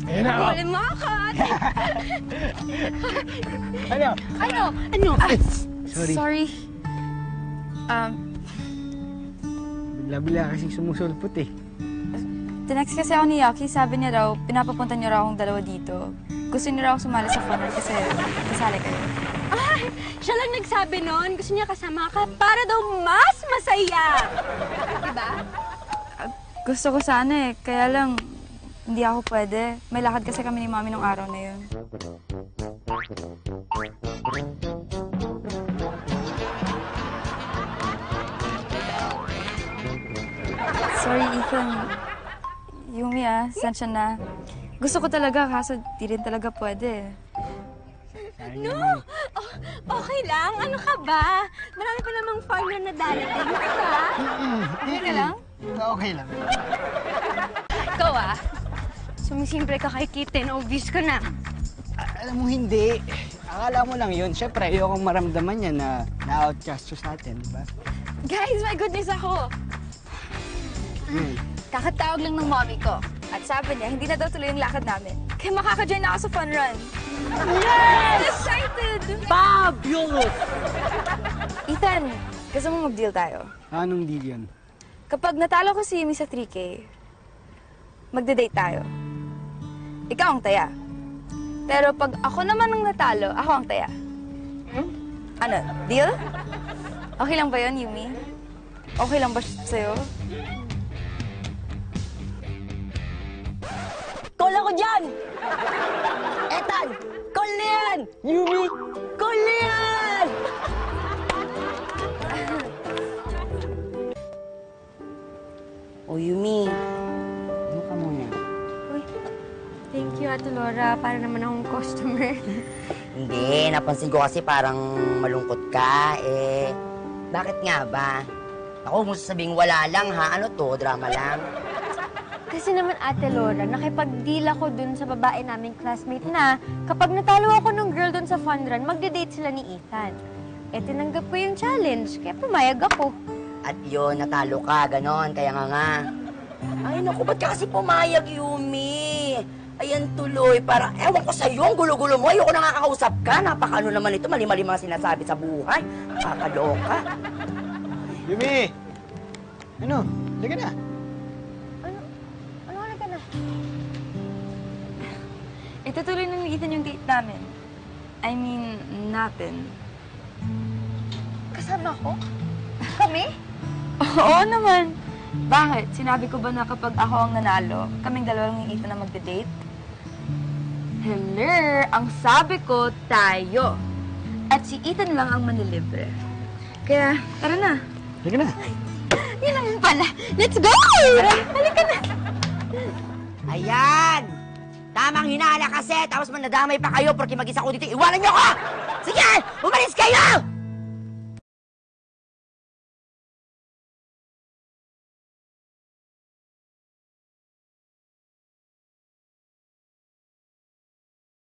Ayun na, oh. Huli mo ako! Ano? Ano? Ay, sorry. Sorry. Bigla-bigla kasing sumusulpot eh. Tinext kasi ako ni Yaki. Sabi niya raw, pinapapunta niyo raw akong dalawa dito. Gusto niyo raw akong sumali sa fun run kasi kasali kayo. Ay, siya lang nagsabi nun. Gusto niya kasama ka para daw mas masaya. Diba? Gusto ko sana eh. Kaya lang, hindi ako pwede. May lakad kasi kami ni Mami nung araw na yun. Sorry, Ethan. Yumi sensya na. Gusto ko talaga, kaso di rin talaga pwede. No! Oh, okay lang. Ano ka ba? Marami pa namang fun na nadarating. Diba? Okay na lang? Okay lang. Ikaw sumisimple ka kay Kitten. Obvious ka na. Alam mo, hindi. Akala mo lang yun. Siyempre, ayokong maramdaman niya na na-outcast siya sa atin, di ba? Guys, may good news ako. Kakatawag lang ng mommy ko. At sabi niya, hindi na daw tuloy yung lakad namin. Kaya makaka-join na ako sa fun run. Yes! Excited! Fabulous! Ethan, gusto mo mag-deal tayo? Anong deal yun? Kapag natalo ko si Yumi sa 3K, magde-date tayo. Ikaw ang taya. Pero pag ako naman ang natalo, ako ang taya. Ano, deal? Okay lang ba yun, Yumi? Okay lang ba sa'yo? Call ako dyan! Ethan! Call na yan! Yumi! Call na yan! O Yumi, ano ka muna? Uy, thank you, Ate Laura. Para naman akong customer. Hindi, napansin ko kasi parang malungkot ka. Bakit nga ba? Ako, kung sasabing wala lang ha, ano to, drama lang? Kasi naman, Ate Laura, nakipag-deal ako dun sa babae naming classmate na kapag natalo ako ng girl dun sa fun run, magde-date sila ni Ethan. Tinanggap ko yung challenge, kaya pumayag ako. At yun, natalo ka, ganon, kaya nga. Ay, naku, ba't ka kasi pumayag, Yumi? Ayan tuloy, parang, ewan ko sa'yo, ang gulo-gulo mo, ayoko na nakakausap ka, napakano naman ito, mali-mali mga sinasabi sa buhay, nakakaloka. Yumi! Ano? Liga na. Ano ka na? Itutuloy na ni Ethan yung date namin. I mean, natin. Kasama ko? Kami? Oo naman. Bakit? Sinabi ko ba na kapag ako ang nanalo, kaming dalawa lang ni Ethan na magde-date? Hello! Ang sabi ko, tayo. At si Ethan lang ang manilibre. Kaya, tara na. Liga na. Yun lang pala. Let's go! Halika na. Ayan! Tamang hinala kasi, tapos manadamay pa kayo porque mag-isa ko dito. Iwanan niyo ko! Sige! Umalis kayo!